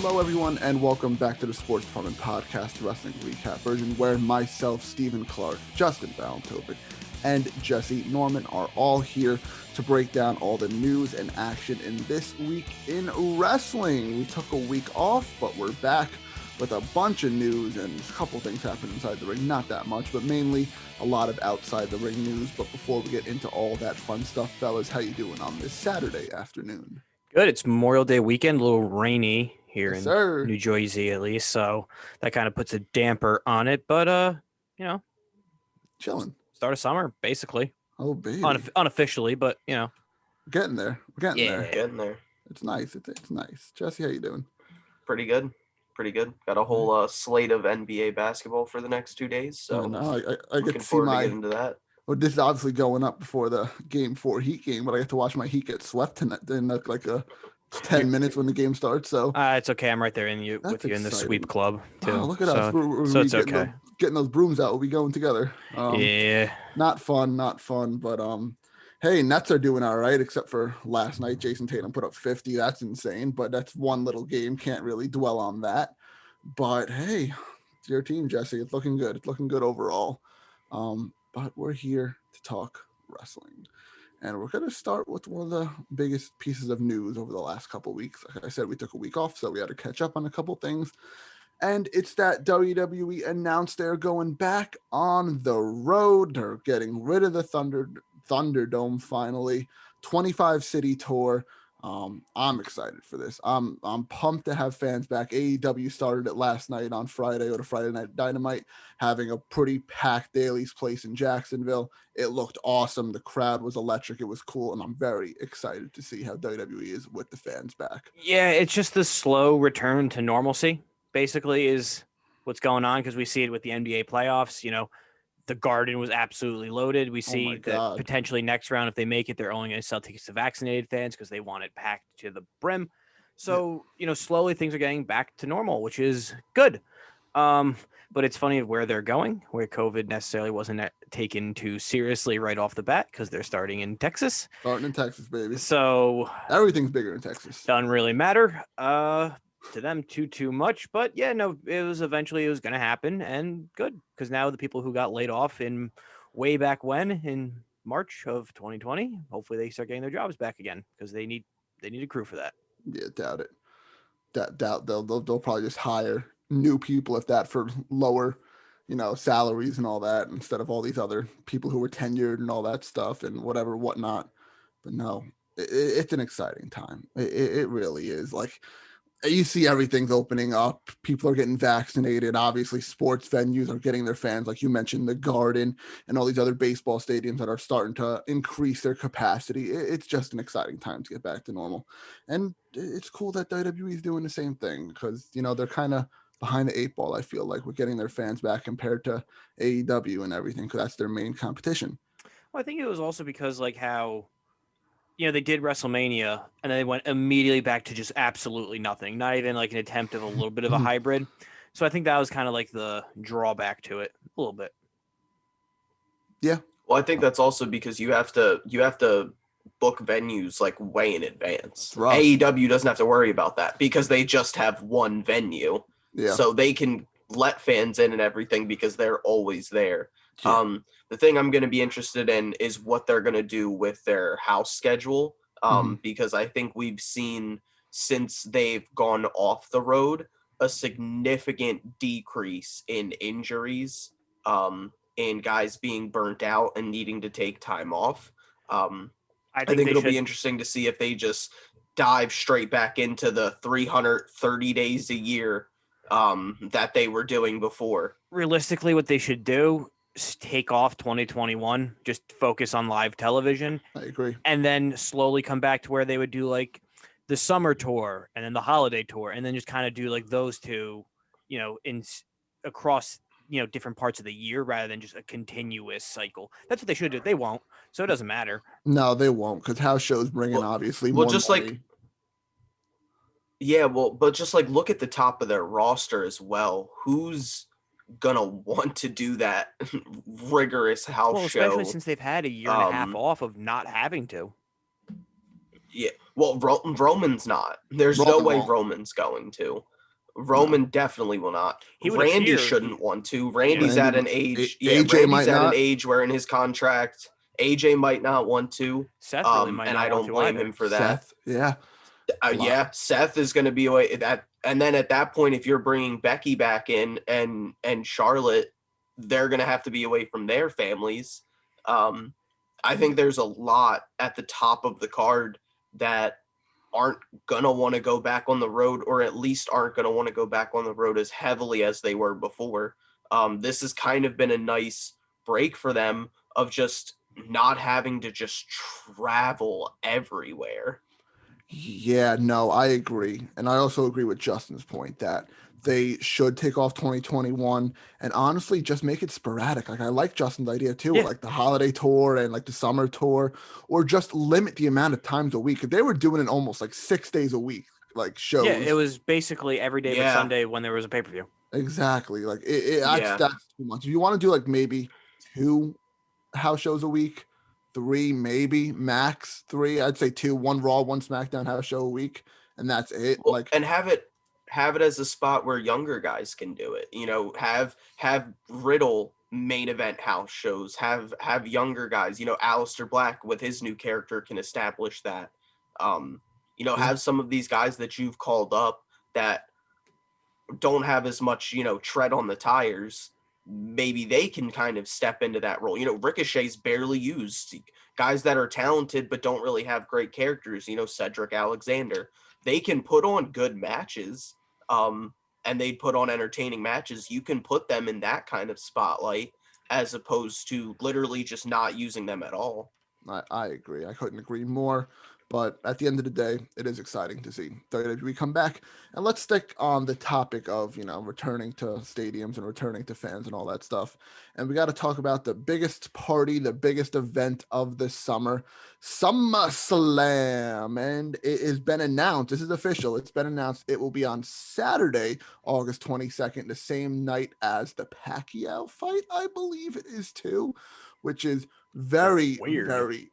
Hello, everyone, and welcome back to the Sports Department Podcast Wrestling Recap version, where myself, Stephen Clark, Justin Valentovic, and Jesse Norman are all here to break down all the news and action in this week in wrestling. We took a week off, but we're back with a bunch of news and a couple things happening inside the ring. Not that much, but mainly a lot of outside the ring news. But before we get into all that fun stuff, fellas, how you doing on this Saturday afternoon? Good. It's Memorial Day weekend, a little rainy here Yes, in sir. New Jersey, at least. So that kind of puts a damper on it. But, Chilling. start of summer, basically. Oh, baby. Unofficially, but, Getting there. We're getting there. Getting there. It's nice. It's nice. Jesse, how you doing? Pretty good. Got a whole slate of NBA basketball for the next 2 days. So I get looking to see forward to get into that. Well, this is obviously going up before the Game 4 Heat game, but I get to watch my Heat get swept tonight in like a 10 minutes when the game starts. So it's okay. I'm right there with you in the sweep club, too. Oh, look at us. So it's okay. Getting those brooms out. We'll be going together. Yeah. Not fun. But hey, Nets are doing all right, except for last night. Jason Tatum put up 50. That's insane, but that's one little game. Can't really dwell on that. But hey, it's your team, Jesse. It's looking good. It's looking good overall. But we're here to talk wrestling. And we're going to start with one of the biggest pieces of news over the last couple of weeks. Like I said, we took a week off, so we had to catch up on a couple things. And it's that WWE announced they're going back on the road. They're getting rid of the Thunderdome finally. 25 city tour. I'm excited for this. I'm pumped to have fans back. AEW started it last night on Friday, or the Friday Night Dynamite, having a pretty packed Daly's Place in Jacksonville. It looked awesome. The crowd was electric. It was cool, and I'm very excited to see how WWE is with the fans back. Yeah, it's just the slow return to normalcy, basically, is what's going on, because we see it with the NBA playoffs. The Garden was absolutely loaded. We see that potentially next round, if they make it, they're only going to sell tickets to vaccinated fans because they want it packed to the brim. So, slowly things are getting back to normal, which is good. But it's funny where they're going, where COVID necessarily wasn't taken too seriously right off the bat, because they're starting in Texas. Starting in Texas, baby. So everything's bigger in Texas. Doesn't really matter. To them too much, but yeah, no, it was going to happen, and good, because now the people who got laid off in way back when in March of 2020, hopefully they start getting their jobs back again, because they need a crew for that. Yeah, doubt it. Doubt they'll probably just hire new people, if that, for lower, salaries and all that, instead of all these other people who were tenured and all that stuff and whatnot. But no, it's an exciting time. It really is. Like, you see everything's opening up. People are getting vaccinated. Obviously, sports venues are getting their fans, like you mentioned, the Garden and all these other baseball stadiums that are starting to increase their capacity. It's just an exciting time to get back to normal. And it's cool that WWE is doing the same thing, because, they're kind of behind the eight ball, I feel like, with getting their fans back compared to AEW and everything, because that's their main competition. Well, I think it was also because, like, how they did WrestleMania, and then they went immediately back to just absolutely nothing, not even like an attempt of a little bit of a hybrid. So I think that was kind of like the drawback to it a little bit. Yeah. Well, I think that's also because you have to book venues like way in advance. AEW doesn't have to worry about that because they just have one venue. Yeah. So they can let fans in and everything because they're always there. Yeah. The thing I'm going to be interested in is what they're going to do with their house schedule, because I think we've seen, since they've gone off the road, a significant decrease in injuries, and guys being burnt out and needing to take time off. I think it'll be interesting to see if they just dive straight back into the 330 days a year that they were doing before. Realistically, what they should do is take off 2021, just focus on live television. I agree. And then slowly come back to where they would do like the summer tour and then the holiday tour, and then just kind of do like those two, across, different parts of the year, rather than just a continuous cycle. That's what they should do. They won't, so it doesn't matter. No, they won't, because house shows bring in obviously more money. But just like look at the top of their roster as well. Who's gonna want to do that rigorous house show? Especially since they've had a year and a half off of not having to. Yeah, well, Roman's not. There's no way Roman's going to. Roman definitely will not. Randy shouldn't want to. Randy's at an age. Randy's at an age where in his contract, AJ might not want to. Seth really might not and I don't blame him for that. Seth, Seth is going to be away that, and then at that point, if you're bringing Becky back in and Charlotte, they're going to have to be away from their families. I think there's a lot at the top of the card that aren't going to want to go back on the road, or at least aren't going to want to go back on the road as heavily as they were before. This has kind of been a nice break for them of just not having to just travel everywhere. Yeah, no, I agree. And I also agree with Justin's point that they should take off 2021 and honestly just make it sporadic. Like I like Justin's idea too, like the holiday tour and like the summer tour, or just limit the amount of times a week. They were doing it almost like 6 days a week, like shows. Yeah, it was basically every day but Sunday when there was a pay-per-view. Exactly. Like that's too much. If you want to do like maybe 2 house shows a week, 3 maybe, max 3, I'd say 2, 1 Raw, 1 SmackDown house show a week, and that's it. Well, like, and have it as a spot where younger guys can do it. You know, have Riddle main event house shows, have younger guys, you know, Aleister Black with his new character can establish that. You know, have some of these guys that you've called up that don't have as much, you know, tread on the tires. Maybe they can kind of step into that role. You know, Ricochet's barely used. Guys that are talented but don't really have great characters, you know, Cedric Alexander. They can put on good matches, and they put on entertaining matches. You can put them in that kind of spotlight as opposed to literally just not using them at all. I agree. I couldn't agree more. But at the end of the day, it is exciting to see WWE come back. And let's stick on the topic of, you know, returning to stadiums and returning to fans and all that stuff. And we got to talk about the biggest party, the biggest event of the summer, Summerslam. And it has been announced. This is official. It's been announced. It will be on Saturday, August 22nd, the same night as the Pacquiao fight, I believe it is too, which is very, very,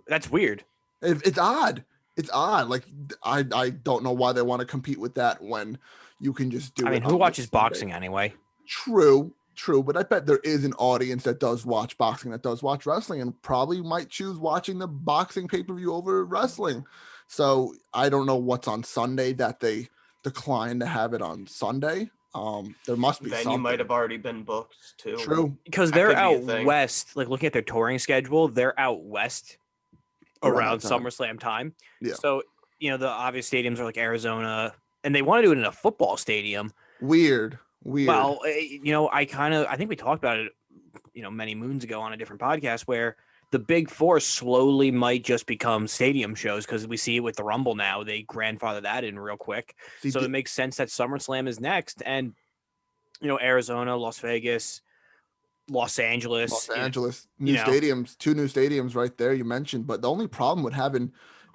That's weird. It's odd. It's odd. Like I don't know why they want to compete with that when you can just do it. I mean, who watches boxing anyway? True. But I bet there is an audience that does watch boxing, that does watch wrestling, and probably might choose watching the boxing pay-per-view over wrestling. So I don't know what's on Sunday that they decline to have it on Sunday. There must be something. Might have already been booked too. True. Because they're out west, like looking at their touring schedule, they're out west around SummerSlam time. Yeah. So, you know, the obvious stadiums are like Arizona, and they want to do it in a football stadium. Weird. Well, you know, I think we talked about it, you know, many moons ago on a different podcast where the Big Four slowly might just become stadium shows because we see it with the Rumble now. They grandfather that in real quick. So it makes sense that SummerSlam is next. And, you know, Arizona, Las Vegas, Los Angeles, new stadiums, 2 new stadiums right there you mentioned. But the only problem with having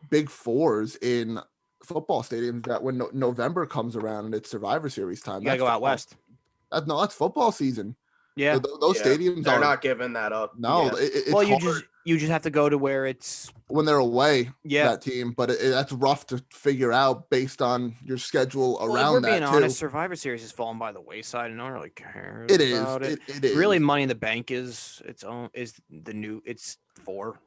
Big Fours in football stadiums that when November comes around and it's Survivor Series time, you gotta go out west. That's football season. Yeah, those stadiums they're not giving that up. No, it's you just have to go to where it's when they're away. Yeah, that team, but that's rough to figure out based on your schedule around we're that. Being honest, Survivor Series has fallen by the wayside, and no one really cares. It is. About it. It is. Really, Money in the Bank is its own. Is the new? It's 4.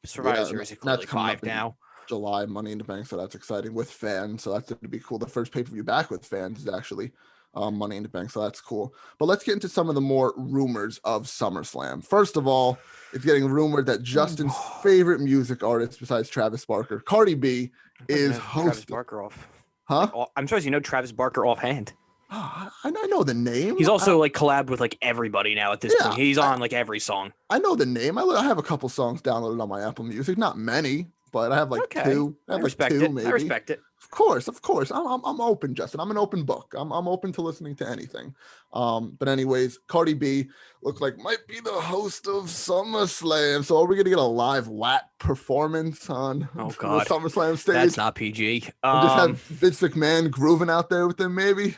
Survivor Series is clearly 5 now. July, Money in the Bank, so that's exciting with fans. So that's going to be cool. The first pay-per-view back with fans is actually Money in the Bank, so that's cool. But let's get into some of the more rumors of SummerSlam. First of all, it's getting rumored that Justin's favorite music artist besides Travis Barker, Cardi B, is hosting. Travis Barker off. Huh? Like, I'm surprised you know Travis Barker offhand. I know the name. He's also like collabed with like everybody now at this point. He's on like every song. I know the name. I have a couple songs downloaded on my Apple Music, not many, but I have like 2. I respect it. Maybe. I respect it. Of course. I'm open, Justin. I'm an open book. I'm open to listening to anything. But anyways, Cardi B looks like might be the host of SummerSlam. So are we gonna get a live WAP performance on the SummerSlam stage? That's not PG. Just have Vince McMahon grooving out there with them, maybe.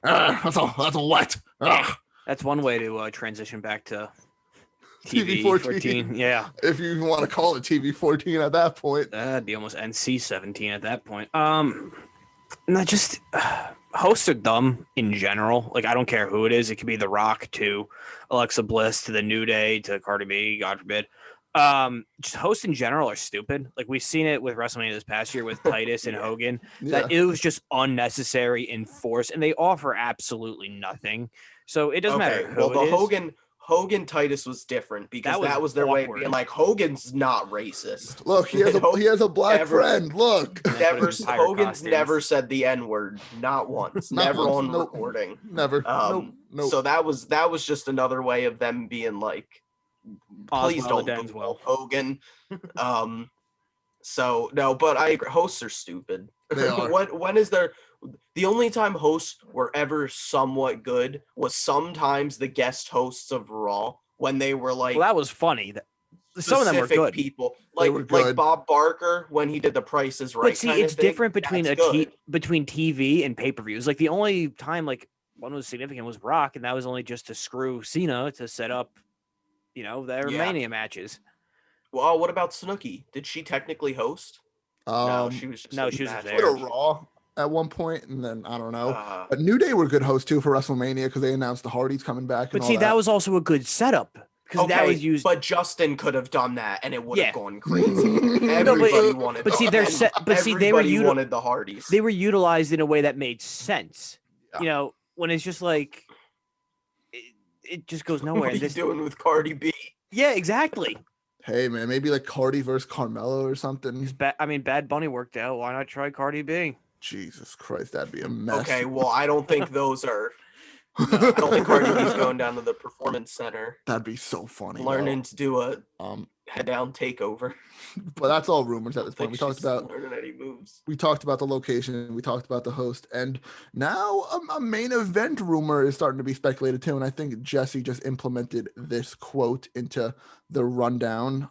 That's a what? That's one way to transition back to TV 14. Yeah. If you want to call it TV 14 at that point. That'd be almost NC 17 at that point. No, just hosts are dumb in general. Like, I don't care who it is. It could be The Rock to Alexa Bliss to the New Day to Cardi B, God forbid. Just hosts in general are stupid. Like, we've seen it with WrestleMania this past year with Titus and Hogan. That it was just unnecessary and forced, and they offer absolutely nothing. So it doesn't matter who it is. Hogan Titus was different because that was their way of being like, Hogan's not racist. Look, he has a black friend. Look, Hogan's never said the N-word, not once, never on recording, never. Nope. So that was just another way of them being like, please don't boo Hogan. So no, but I agree. Hosts are stupid. They are. When is there? The only time hosts were ever somewhat good was sometimes the guest hosts of Raw when they were like. Well, that was funny. Some of them were good. People like Bob Barker when he did The Price is Right. But see, it's different between between TV and pay-per-views. Like the only time like one was significant was Rock, and that was only just to screw Cena to set up, their Mania matches. Well, what about Snooki? Did she technically host? No, she was just there. Raw at one point, and then I don't know. But New Day were good hosts too for WrestleMania because they announced the Hardys coming back. But see, that was also a good setup because that was used. But Justin could have done that, and it would have gone crazy. Everybody wanted. But see, wanted the Hardys. They were utilized in a way that made sense. Yeah. When it's just like it just goes nowhere. What are you doing with Cardi B? Yeah, exactly. Hey man, maybe like Cardi versus Carmelo or something. Bad Bunny worked out. Why not try Cardi B? Jesus Christ, that'd be a mess. Okay, well, I don't think those are. I don't think Cardi B's going down to the Performance Center. That'd be so funny. Learning to do a head down takeover. But that's all rumors at this point. We talked about learning any moves. We talked about the location. We talked about the host, and now a main event rumor is starting to be speculated too. And I think Jesse just implemented this quote into the rundown.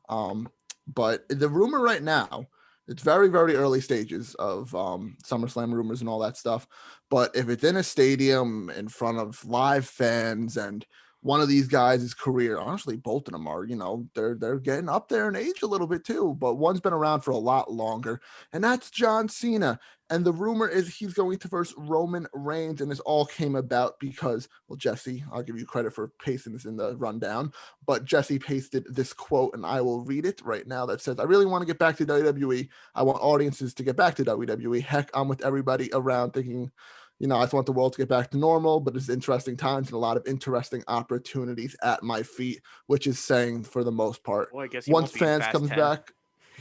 But the rumor right now. It's very, very early stages of SummerSlam rumors and all that stuff. But if it's in a stadium in front of live fans and one of these guys' career, honestly, both of them are, they're getting up there in age a little bit too. But one's been around for a lot longer, and that's John Cena. And the rumor is he's going to verse Roman Reigns. And this all came about because, well, Jesse, I'll give you credit for pasting this in the rundown, but Jesse pasted this quote, and I will read it right now that says, I really want to get back to WWE. I want audiences to get back to WWE. Heck, I'm with everybody around thinking, I just want the world to get back to normal, but it's interesting times and a lot of interesting opportunities at my feet, which is saying for the most part, well, I guess once fans comes back,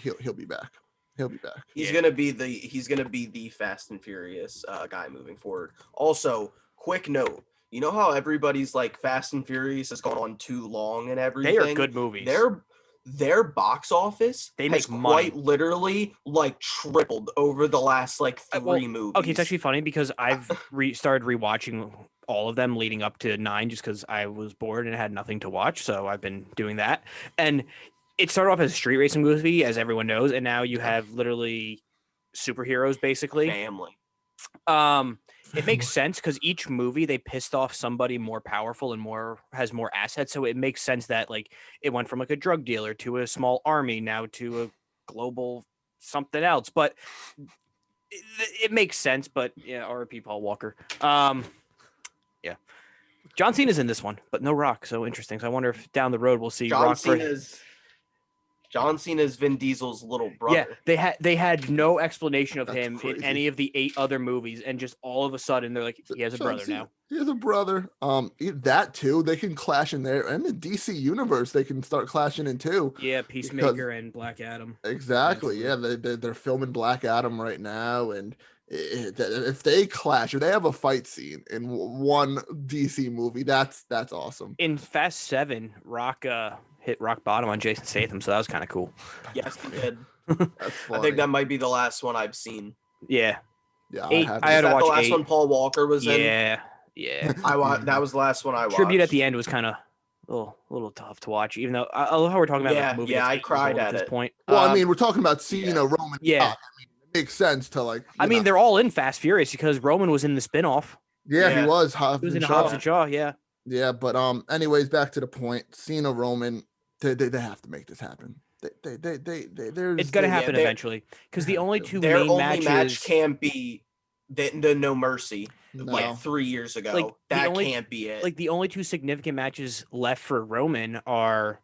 he'll be back. He'll be back. He's gonna be the Fast and Furious guy moving forward. Also, quick note: you know how everybody's like Fast and Furious has gone on too long and everything. They are good movies. Their box office has quite literally like tripled over the last like three movies. Okay, it's actually funny because I've started rewatching all of them leading up to 9 just because I was bored and had nothing to watch. So I've been doing that, and it started off as a street racing movie, as everyone knows, and now you have literally superheroes, basically. Family. It makes sense because each movie they pissed off somebody more powerful and has more assets, so it makes sense that like it went from like a drug dealer to a small army now to a global something else. But it makes sense. But yeah, R.I.P. Paul Walker. Yeah, John Cena's in this one, but no Rock. So interesting. So I wonder if down the road we'll see Rock. John Cena's Vin Diesel's little brother. Yeah, they had no explanation of him in any of the 8 other movies, and just all of a sudden they're like, he has a brother now. He has a brother. That too, they can clash in there, and the DC universe they can start clashing in too. Yeah, Peacemaker and Black Adam. Exactly. Yeah, they're filming Black Adam right now, and if they clash, if they have a fight scene in one DC movie, that's awesome. In Fast 7, Rock hit rock bottom on Jason Statham, so that was kind of cool. Yes, he did. I think that might be the last one I've seen. Yeah. Yeah, 8, I had to watch the last 8. one Paul Walker was in. Yeah. That was the last one I watched. Tribute at the end was kind of a little tough to watch, even though I love how we're talking about the movie. Yeah, I cried at this point. Well, I mean, we're talking about Cena, Roman. Yeah. It makes sense to like. I mean, they're all in Fast Furious because Roman was in the spinoff. Yeah, he was. He was in Hobbs and Shaw. Yeah. Yeah, but anyways, back to the point. Cena, Roman, they have to make this happen. It's gonna happen eventually because the only two main matches match can't be the No Mercy like 3 years ago. Like, that can't be it. Like the only two significant matches left for Roman are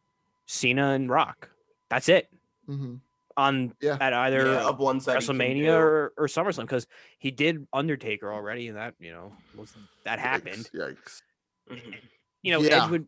Cena and Rock. That's it. Mm-hmm. At either of ones that WrestleMania or SummerSlam, because he did Undertaker already, and that that happened. Yikes.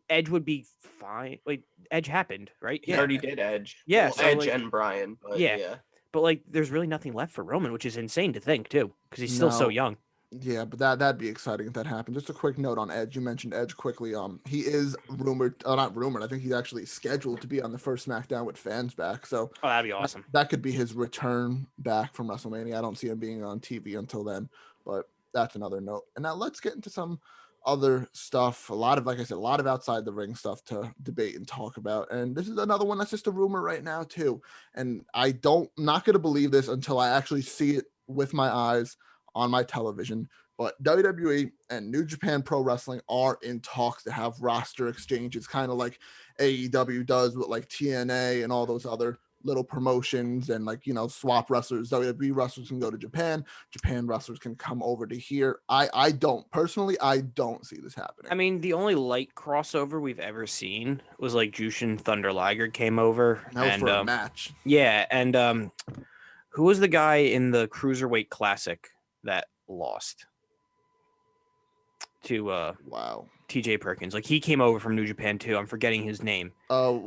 Edge would be fine. Like Edge happened, right? He already did Edge. Yeah, well, so Edge and Bryan. But yeah. But like, there's really nothing left for Roman, which is insane to think too, because he's still so young. Yeah, but that'd be exciting if that happened. Just a quick note on Edge. You mentioned Edge quickly. He is rumored, not rumored. I think he's actually scheduled to be on the first SmackDown with fans back. So that'd be awesome. That could be his return back from WrestleMania. I don't see him being on TV until then, but that's another note. And now let's get into some other stuff. Like I said, a lot of outside the ring stuff to debate and talk about. And this is another one that's just a rumor right now too. And I'm not going to believe this until I actually see it with my eyes on my television. But WWE and New Japan Pro Wrestling are in talks to have roster exchanges, kind of like AEW does with like TNA and all those other little promotions, and swap wrestlers. WWE wrestlers can go to Japan wrestlers can come over to here. I don't see this happening. I mean, the only light crossover we've ever seen was like Jushin Thunder Liger came over, that was for a match. Yeah, and who was the guy in the Cruiserweight Classic that lost to TJ Perkins? Like, he came over from New Japan too. I'm forgetting his name. Yeah.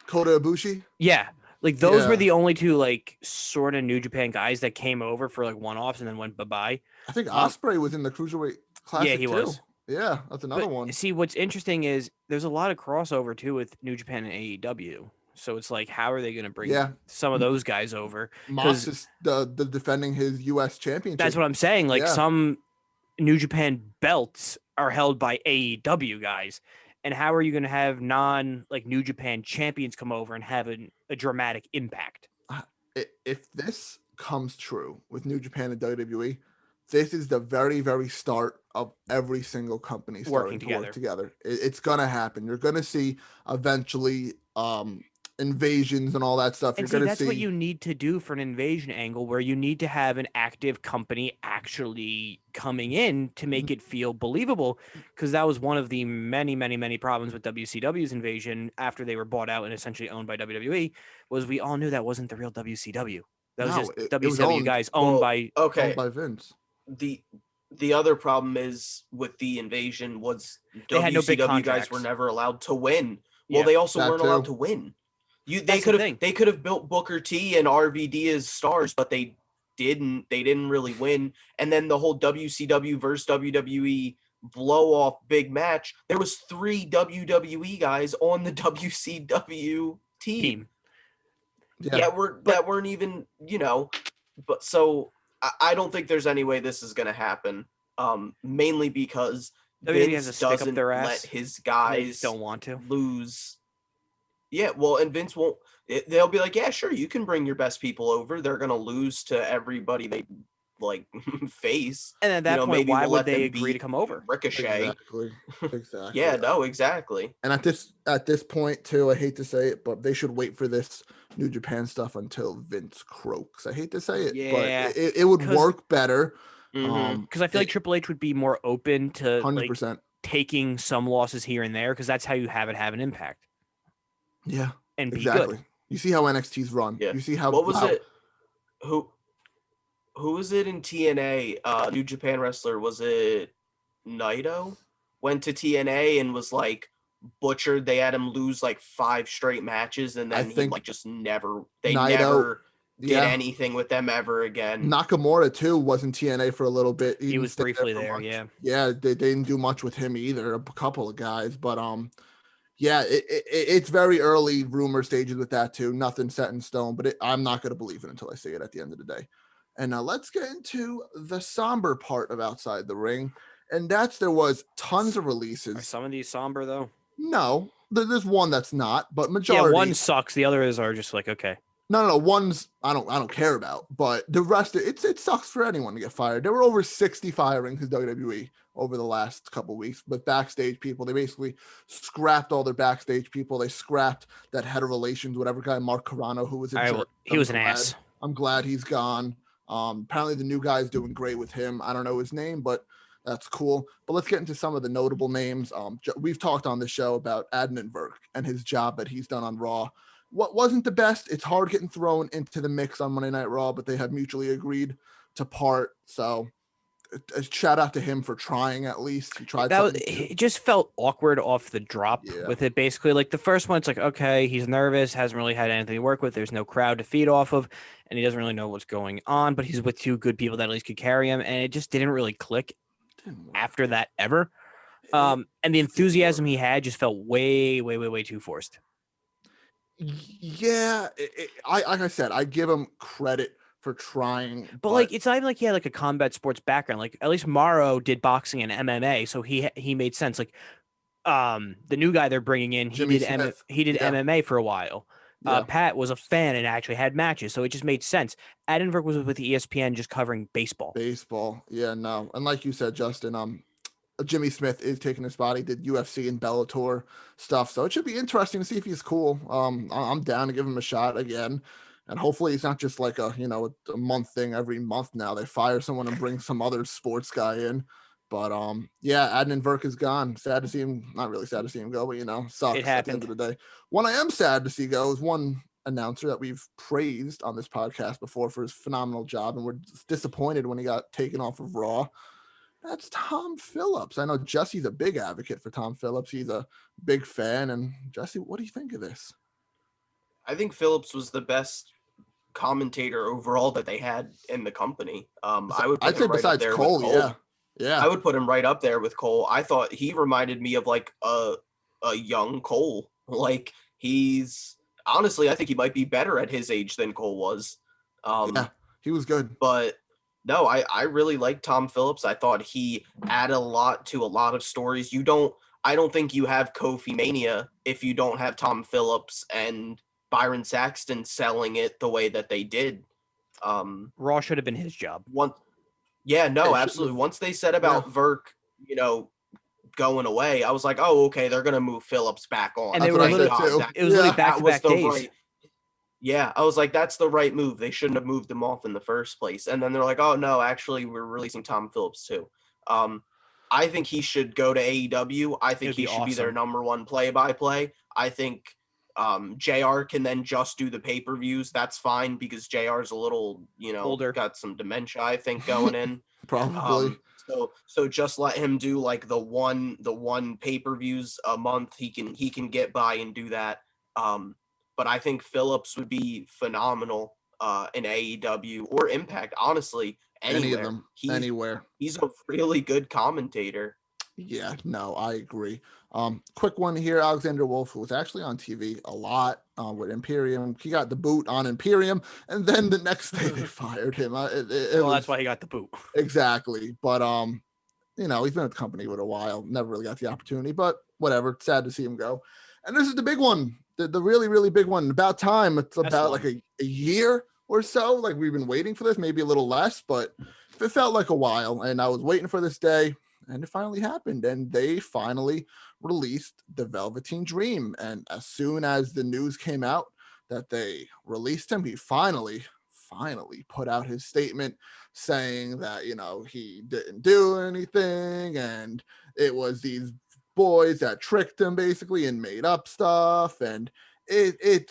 Kota Ibushi. Yeah, like those were the only two like sort of New Japan guys that came over for like one-offs and then went bye-bye. I think Ospreay was in the Cruiserweight Classic. Yeah, he was. Yeah, that's another one. See, what's interesting is there's a lot of crossover too with New Japan and AEW. So it's like, how are they going to bring some of those guys over? Mox is the defending his U.S. championship. That's what I'm saying. Like, some New Japan belts are held by AEW guys. And how are you going to have New Japan champions come over and have a dramatic impact? If this comes true with New Japan and WWE, this is the very, very start of every single company starting to work together. It's going to happen. You're going to see eventually invasions and all that stuff. And that's what you need to do for an invasion angle, where you need to have an active company actually coming in to make it feel believable, because that was one of the many, many, many problems with WCW's invasion after they were bought out and essentially owned by WWE, was we all knew that wasn't the real WCW. That was just WCW guys owned by Vince. The other problem is with the invasion was WCW guys were never allowed to win. Well, they also weren't allowed to win. They could have built Booker T and RVD as stars, but they didn't. They didn't really win. And then the whole WCW versus WWE blow off big match. There was 3 WWE guys on the WCW team. That weren't even, But so I don't think there's any way this is going to happen. Mainly because Vince doesn't let his guys don't want to lose. Yeah, well, and Vince won't. They'll be like, yeah, sure, you can bring your best people over. They're gonna lose to everybody they face. And at that point, why would they agree to come over? Ricochet. Exactly. Yeah, no, exactly. And at this point too, I hate to say it, but they should wait for this New Japan stuff until Vince croaks. I hate to say it, but it would work better. Because I feel like Triple H would be more open to 100% taking some losses here and there, because that's how you have an impact. Yeah, and be exactly. good. You see how NXT's run. Yeah. You see how. What was it? Who was it in TNA? New Japan wrestler, was it Naito? Went to TNA and was butchered. They had him lose 5 straight matches, and then he just never. They never did anything with them ever again. Nakamura too was in TNA for a little bit. He was briefly there. Yeah. They didn't do much with him either. A couple of guys, but yeah, it's very early rumor stages with that too. Nothing set in stone, but I'm not going to believe it until I see it at the end of the day. And now let's get into the somber part of outside the ring. And there was tons of releases. Are some of these somber though? No, there's one that's not, but majority. Yeah, one sucks. The others are just okay. No. One's I don't care about, but the rest it sucks for anyone to get fired. There were over 60 firings in WWE over the last couple of weeks, but backstage people, they basically scrapped all their backstage people. They scrapped that head of relations, whatever guy, Mark Carano, who was in charge. He was an ass. I'm glad he's gone. Apparently the new guy is doing great with him. I don't know his name, but that's cool. But let's get into some of the notable names. We've talked on the show about Adnan Virk and his job that he's done on Raw. What wasn't the best? It's hard getting thrown into the mix on Monday Night Raw, but they have mutually agreed to part. So a shout out to him for trying. At least he tried. It just felt awkward off the drop with it. Basically, like the first one, it's like, okay, he's nervous, hasn't really had anything to work with. There's no crowd to feed off of, and he doesn't really know what's going on. But he's with two good people that at least could carry him, and it just didn't really click after that ever. And the enthusiasm he had just felt way too forced. Yeah, like I said, I give him credit for trying, but like it's not even like he had like a combat sports background. Like at least Morrow did boxing and MMA, so he made sense. Like the new guy they're bringing in, he did MMA for a while. Pat was a fan and actually had matches, so it just made sense. Edinburgh was with ESPN just covering baseball. Yeah, no, and like you said, Justin, Jimmy Smith is taking his spot. He did UFC and Bellator stuff, so it should be interesting to see if he's cool. I'm down to give him a shot again, and hopefully it's not just like a month thing every month. Now they fire someone and bring some other sports guy in. But Adnan Virk is gone. Sad to see him. Not really sad to see him go, but sucks at the end of the day. One I am sad to see go is one announcer that we've praised on this podcast before for his phenomenal job, and we're disappointed when he got taken off of Raw. That's Tom Phillips. I know Jesse's a big advocate for Tom Phillips. He's a big fan. And Jesse, what do you think of this? I think Phillips was the best commentator overall that they had in the company. I'd say besides Cole, yeah. I would put him right up there with Cole. I thought he reminded me of like a young Cole. Like he's honestly, I think he might be better at his age than Cole was. He was good. But no, I really like Tom Phillips. I thought he added a lot to a lot of stories. I don't think you have Kofi Mania if you don't have Tom Phillips and Byron Saxton selling it the way that they did. Raw should have been his job. Absolutely. Once they said about Virk, going away, I was like, oh, okay, they're gonna move Phillips back on. And it was literally back-to-back days. Yeah, I was like, that's the right move. They shouldn't have moved him off in the first place. And then they're like, oh, no, actually, we're releasing Tom Phillips, too. I think he should go to AEW. I think he should be their number one play-by-play. I think JR can then just do the pay-per-views. That's fine because JR's a little, older, got some dementia, I think, going in. Probably. So just let him do like the one pay-per-views a month. He can get by and do that. But I think Phillips would be phenomenal in AEW or Impact, honestly, anywhere. Anywhere. He's a really good commentator. Yeah, no, I agree. Quick one here. Alexander Wolf, who was actually on TV a lot with Imperium. He got the boot on Imperium, and then the next day they fired him. That's why he got the boot. Exactly. But, he's been with the company for a while. Never really got the opportunity, but whatever. Sad to see him go. And this is the big one. The really, really big one. About time. It's about like a year or so. Like we've been waiting for this, maybe a little less, but it felt like a while. And I was waiting for this day, and it finally happened. And they finally released the Velveteen Dream. And as soon as the news came out that they released him, he finally put out his statement saying that, he didn't do anything. And it was these boys that tricked him basically and made up stuff, and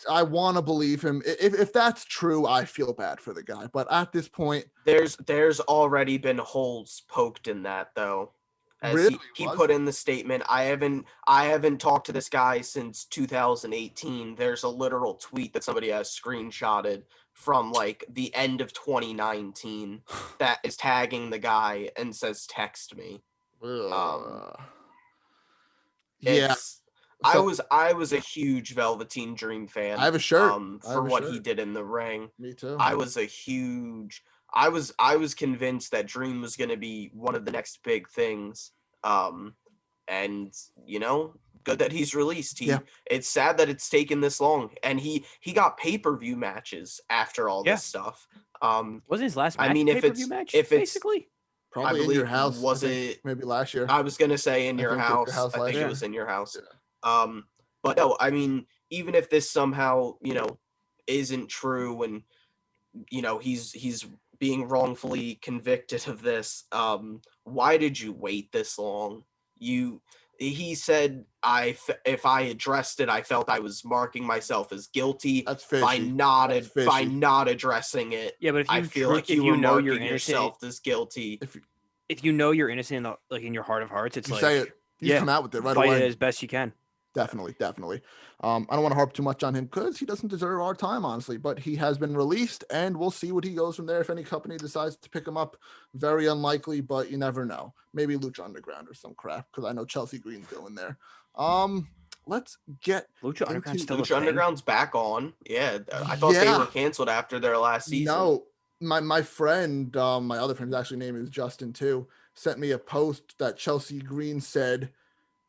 I want to believe him. If that's true, I feel bad for the guy, but at this point there's already been holes poked in that though. As really? He put in the statement, I haven't talked to this guy since 2018. There's a literal tweet that somebody has screenshotted from like the end of 2019 that is tagging the guy and says text me. Yeah, I was a huge Velveteen Dream fan. I have a shirt for what he did in the ring. Me too. I was convinced that Dream was going to be one of the next big things. And good that he's released. It's sad that it's taken this long, and he got pay-per-view matches after all this stuff. Wasn't his last match pay-per-view match? Basically. Probably in your house. Was it maybe last year? I was gonna say in your house. I think it was in your house. Yeah. But no, I mean, even if this somehow, isn't true, and he's being wrongfully convicted of this. Why did you wait this long? He said, if I addressed it, I felt I was marking myself as guilty. That's fishy. By not addressing it. Yeah, but if you I feel like you know marking you're innocent, yourself as guilty. If you know you're innocent, in your heart of hearts, it's you like say it. You come out with it right fight away. It as best you can. Definitely. I don't want to harp too much on him because he doesn't deserve our time, honestly. But he has been released, and we'll see what he goes from there. If any company decides to pick him up, very unlikely, but you never know. Maybe Lucha Underground or some crap, because I know Chelsea Green's going there. Let's get Lucha Underground. Lucha Underground's back on. Yeah, I thought they were canceled after their last season. No, my friend, my other friend's actually name is Justin too, sent me a post that Chelsea Green said.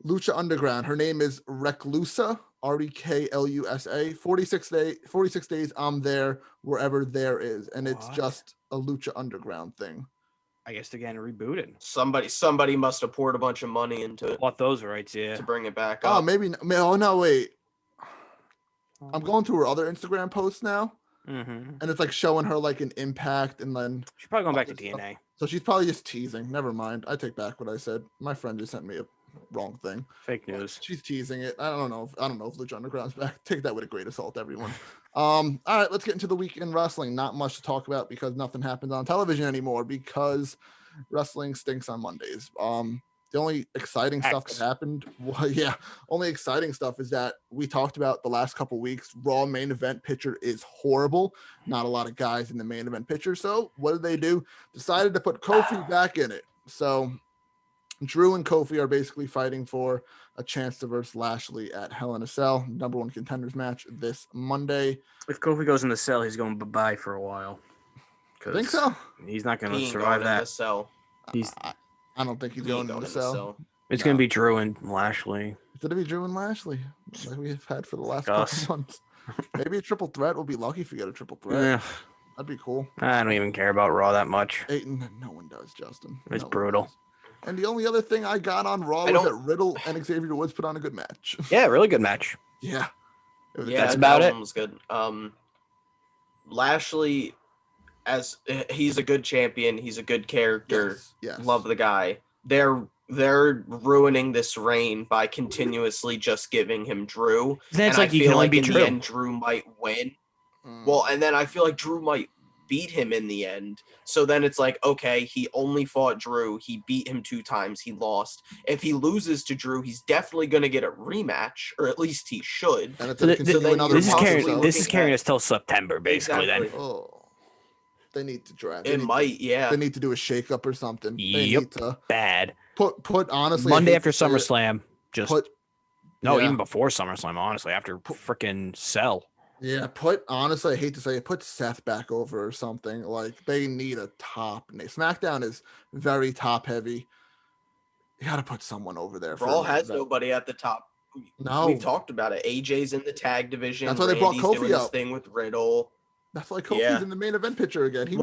Lucha Underground. Her name is Reclusa, Reklusa. 46 days. I'm there wherever there is, and it's just a Lucha Underground thing. I guess they're getting rebooted. Somebody must have poured a bunch of money into it. Bought those rights, to bring it back up. Oh, maybe. Oh no, wait. I'm going through her other Instagram posts now, and it's like showing her like an Impact, and then she's probably going back to TNA. So she's probably just teasing. Never mind. I take back what I said. My friend just sent me a wrong thing. Fake news. She's teasing it. I don't know if Lucha Underground's back. Take that with a great assault, everyone. All right, let's get into the week in wrestling. Not much to talk about because nothing happens on television anymore because wrestling stinks on Mondays. The only exciting stuff that happened, only exciting stuff is that we talked about the last couple weeks. Raw main event picture is horrible. Not a lot of guys in the main event picture. So what did they do? Decided to put Kofi back in it. So Drew and Kofi are basically fighting for a chance to verse Lashley at Hell in a Cell, number one contenders match this Monday. If Kofi goes in the cell, he's going bye-bye for a while. Think so? He's not going to survive that. In the cell. I don't think he's going in the cell. It's going to be Drew and Lashley. It's going to be Drew and Lashley, like we've had for the last couple months. Maybe a triple threat. We'll be lucky if we get a triple threat. Yeah. That'd be cool. I don't even care about Raw that much. No one does, Justin. It's brutal. And the only other thing I got on Raw was that Riddle and Xavier Woods put on a good match. Yeah, really good match. Yeah. That's about it. Was good. Lashley, he's a good champion. He's a good character. Yes. Love the guy. They're ruining this reign by continuously just giving him Drew. Then it's like you can only beat Drew. The end, Drew might win. Well, and then I feel like Drew might beat him in the end. So then it's like, okay, he only fought Drew. He beat him 2 times. He lost. If he loses to Drew, he's definitely going to get a rematch, or at least he should. And this is carrying us till September, basically. Exactly. Then. Oh, they need to draft. They need to do a shakeup or something. Yep. Bad. Put honestly. Monday after SummerSlam. Even before SummerSlam. Honestly, after freaking Cell. Yeah, honestly, I hate to say it, put Seth back over or something. Like, they need a top. SmackDown is very top heavy. You got to put someone over there. Raw has nobody at the top. No. We've talked about it. AJ's in the tag division. That's why they brought Kofi doing up. This thing with Riddle. That's why Kofi's in the main event picture again. They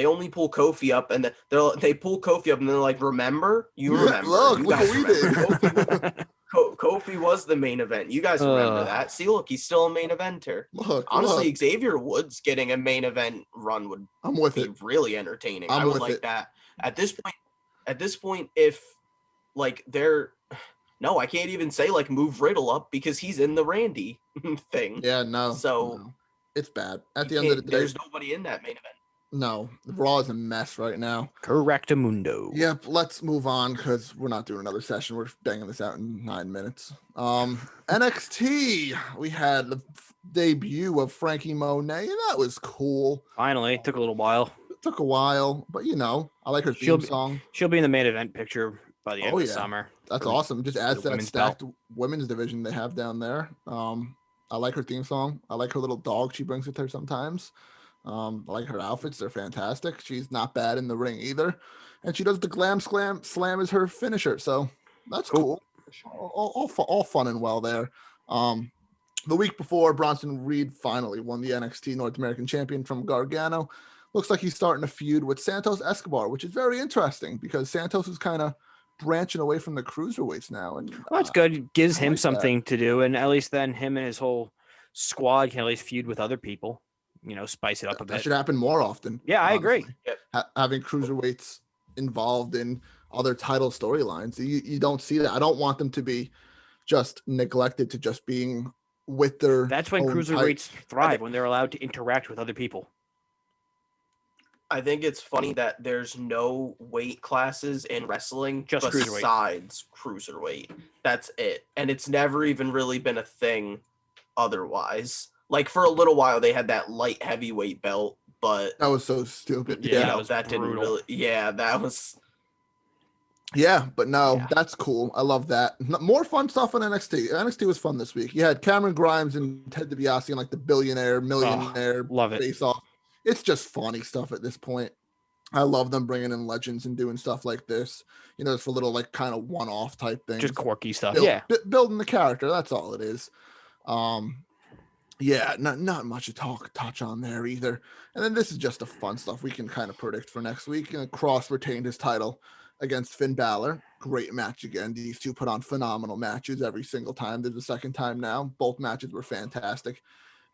only pull Kofi up, and they pull Kofi up, and they're like, remember? Remember. Look what we did. Kofi was the main event. You guys remember that. See, look, he's still a main eventer. Honestly, Xavier Woods getting a main event run would be really entertaining. I would like that. At this point, if like I can't even say like move Riddle up because he's in the Randy thing. Yeah, no. So it's bad. At the end of the day, there's nobody in that main event. No, Raw is a mess right now. Correctamundo. Yep, let's move on because we're not doing another session. We're banging this out in 9 minutes. NXT, we had the debut of Frankie Monet, and that was cool. Finally, it took a little while. It took a while, but I like her theme song. She'll be in the main event picture by the end of the summer. That's awesome. Just adds to that stacked women's division they have down there. I like her theme song. I like her little dog she brings with her sometimes. I like her outfits. They're fantastic. She's not bad in the ring either. And she does the glam slam as her finisher. So that's cool. All fun and well there. The week before, Bronson Reed finally won the NXT North American Champion from Gargano. Looks like he's starting a feud with Santos Escobar, which is very interesting because Santos is kind of branching away from the cruiserweights now. And that's good. It gives him something to do. And at least then him and his whole squad can at least feud with other people. spice it up a bit. That should happen more often. Yeah, I agree. Having cruiserweights involved in other title storylines. You don't see that. I don't want them to be just neglected to just being with their. That's when cruiserweights thrive, when they're allowed to interact with other people. I think it's funny that there's no weight classes in wrestling just besides cruiserweight. That's it. And it's never even really been a thing otherwise. Like for a little while they had that light heavyweight belt, but that was so stupid. Yeah, that didn't really. Yeah, that was. Yeah, but no, that's cool. I love that. More fun stuff on NXT. NXT was fun this week. You had Cameron Grimes and Ted DiBiase and like the millionaire love it. face off. It's just funny stuff at this point. I love them bringing in legends and doing stuff like this. It's a little like kind of one-off type thing. Just quirky stuff. Building the character. That's all it is. Yeah, not much to touch on there either. And then this is just the fun stuff we can kind of predict for next week. Cross retained his title against Finn Balor. Great match again. These two put on phenomenal matches every single time. There's the second time now. Both matches were fantastic.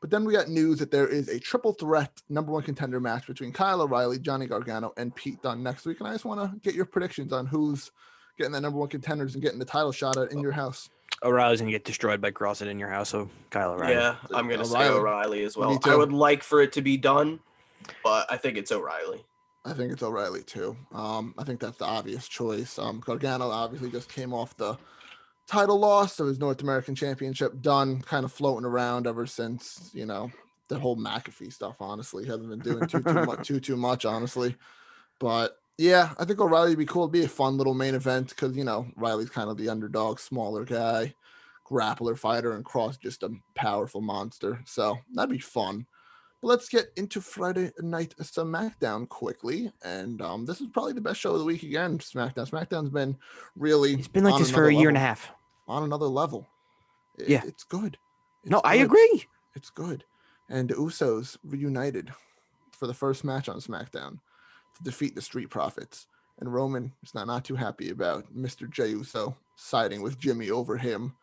But then we got news that there is a triple threat number one contender match between Kyle O'Reilly, Johnny Gargano, and Pete Dunne next week. And I just want to get your predictions on who's getting that number one contenders and getting the title shot at in your house. O'Reilly's going to get destroyed by CrossFit in your house, so Kyle O'Reilly. Yeah, I'm going to say O'Reilly as well. I would like for it to be done, but I think it's O'Reilly. I think it's O'Reilly too. I think that's the obvious choice. Gargano obviously just came off the title loss of his North American Championship. Dunne kind of floating around ever since, the whole McAfee stuff, honestly. Hasn't been doing too much, honestly. But yeah, I think O'Reilly would be cool. It'd be a fun little main event because, Riley's kind of the underdog, smaller guy, grappler fighter, and Cross just a powerful monster. So that'd be fun. But let's get into Friday Night SmackDown quickly. And this is probably the best show of the week again, SmackDown. SmackDown's been really... It's been like this for a year and a half. On another level. It's good. I agree. It's good. And the Usos reunited for the first match on SmackDown to defeat the Street Profits. And Roman is not too happy about Mr. Jey Uso siding with Jimmy over him.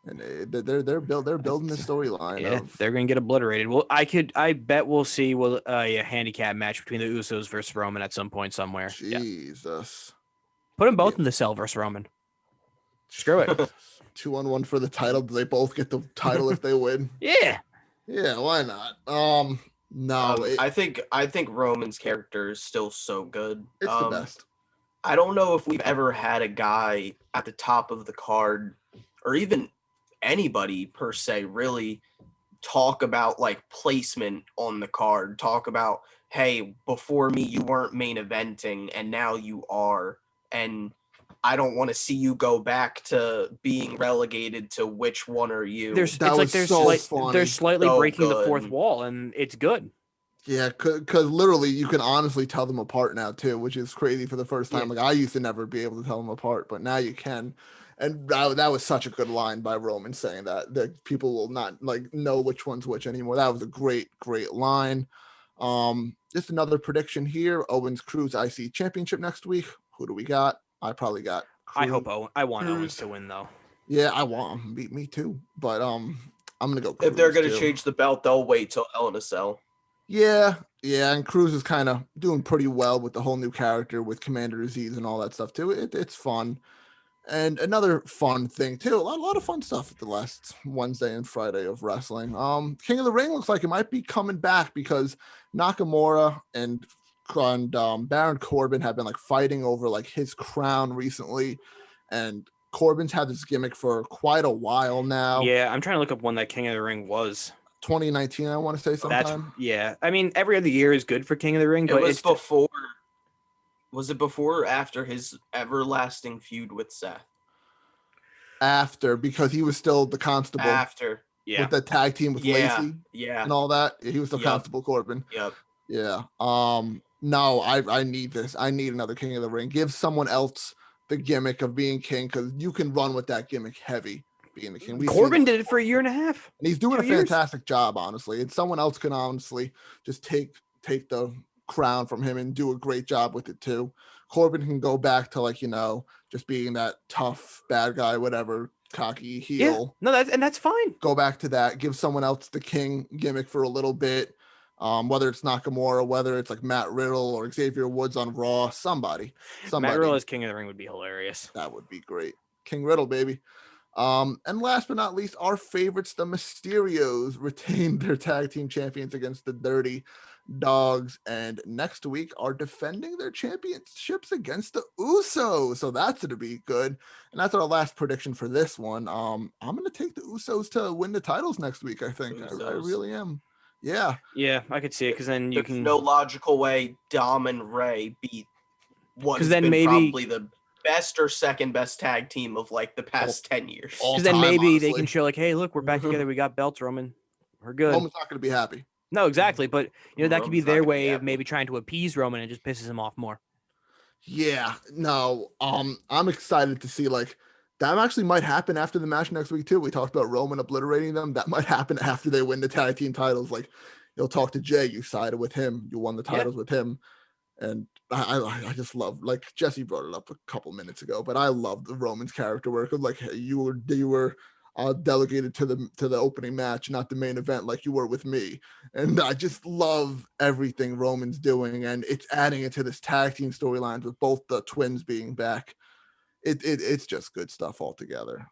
And they're building the storyline. Yeah, they're gonna get obliterated. Well, I bet we'll see a handicap match between the Usos versus Roman at some point somewhere. Jesus, put them both in the cell versus Roman. Screw it. 2-on-1 for the title. Do they both get the title if they win? Yeah, why not? No, I think Roman's character is still so good. It's the best. I don't know if we've ever had a guy at the top of the card, or even anybody per se, really talk about like placement on the card, talk about, hey, before me you weren't main eventing and now you are, and I don't want to see you go back to being relegated to which one are you. They're slightly breaking the fourth wall, and it's good. Yeah, because literally you can honestly tell them apart now too, which is crazy for the first time. Like I used to never be able to tell them apart, but now you can. And that was such a good line by Roman saying that people will not like know which one's which anymore. That was a great line. Just another prediction here. Owens Crews IC Championship next week. Who do we got? I probably got Crews. I want Owens to win though. Yeah, I want him. Beat me too. But I'm gonna go Crews. If they're gonna change the belt, they'll wait till Hell in a Cell. Yeah, and Crews is kind of doing pretty well with the whole new character with Commander Aziz and all that stuff too. It's fun. And another fun thing too, a lot of fun stuff at the last Wednesday and Friday of wrestling. King of the Ring looks like it might be coming back because Nakamura and Baron Corbin have been like fighting over like his crown recently, and Corbin's had this gimmick for quite a while now. Yeah, I'm trying to look up when that King of the Ring was. 2019, I want to say sometime. I mean, every other year is good for King of the Ring, but it's before. Was it before or after his everlasting feud with Seth? After, because he was still the Constable. After, with the tag team with Lacey, and all that. He was the Constable Corbin. Yep. Yeah. No, I need this. I need another King of the Ring. Give someone else the gimmick of being king, because you can run with that gimmick heavy. Being the king. Corbin did it for a year and a half, and he's doing a fantastic job, honestly. And someone else can honestly just take the crown from him and do a great job with it too. Corbin can go back to just being that tough bad guy, whatever, cocky heel. Yeah. No, that's fine. Go back to that. Give someone else the king gimmick for a little bit. Whether it's Nakamura, whether it's like Matt Riddle or Xavier Woods on Raw, somebody. Matt Riddle as King of the Ring would be hilarious. That would be great. King Riddle, baby. And last but not least, our favorites, the Mysterios, retained their tag team champions against the Dirty Dogs, and next week are defending their championships against the Usos. So that's going to be good. And that's our last prediction for this one. I'm going to take the Usos to win the titles next week. I think I really am. Yeah. Yeah, I could see it because then There's no logical way Dom and Ray beat what has been maybe probably the best or second best tag team of like the past 10 years. Because then maybe honestly, they can show like, hey, look, we're back together. We got belts, Roman. We're good. Roman's not going to be happy. No, exactly. But you know, that could be their way of maybe trying to appease Roman and just pisses him off more. Yeah, no. I'm excited to see like that actually might happen after the match next week too. We talked about Roman obliterating them. That might happen after they win the tag team titles. Like you'll talk to Jay, you sided with him, you won the titles with him. And I just love, like Jesse brought it up a couple minutes ago, but I love the Roman's character work of like, hey, you were delegated to the opening match, not the main event, like you were with me. And I just love everything Roman's doing, and it's adding it to this tag team storylines with both the twins being back. It's just good stuff altogether.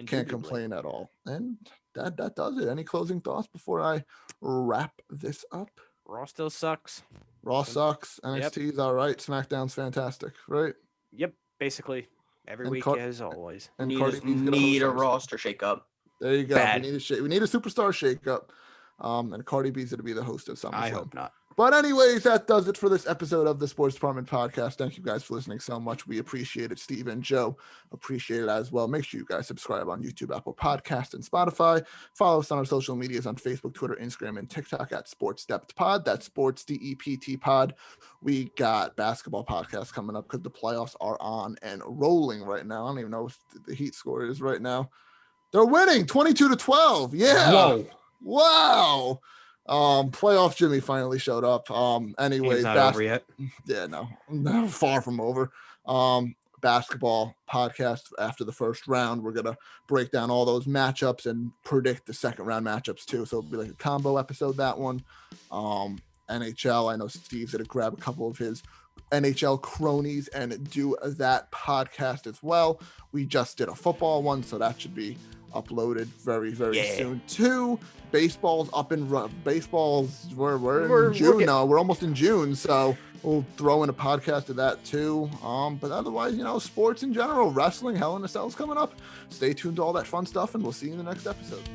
Can't complain at all. And that does it. Any closing thoughts before I wrap this up? Raw still sucks. Raw sucks. NXT's all right. SmackDown's fantastic, right? Yep, basically every week as always. And need a roster shakeup. There you go. We need a superstar shakeup. And Cardi B's going to be the host of Summerslam. I hope not. But anyways, that does it for this episode of the Sports Department Podcast. Thank you guys for listening so much. We appreciate it. Steve and Joe appreciate it as well. Make sure you guys subscribe on YouTube, Apple Podcasts, and Spotify. Follow us on our social medias on Facebook, Twitter, Instagram, and TikTok at Sports Depth Pod. That's Sports DEPT Pod. We got basketball podcasts coming up because the playoffs are on and rolling right now. I don't even know what the Heat score is right now. They're winning 22-12. Yeah. Whoa. Wow. Playoff Jimmy finally showed up. Anyway, not over yet. Yeah, no, far from over. Basketball podcast after the first round. We're gonna break down all those matchups and predict the second round matchups too. So it'll be like a combo episode, that one. NHL. I know Steve's gonna grab a couple of his NHL cronies and do that podcast as well. We just did a football one, so that should be uploaded very soon too. Baseball's up and run. We're in June now. We're almost in June, so we'll throw in a podcast of that too. But otherwise, sports in general, wrestling, Hell in a Cell's coming up. Stay tuned to all that fun stuff, and we'll see you in the next episode.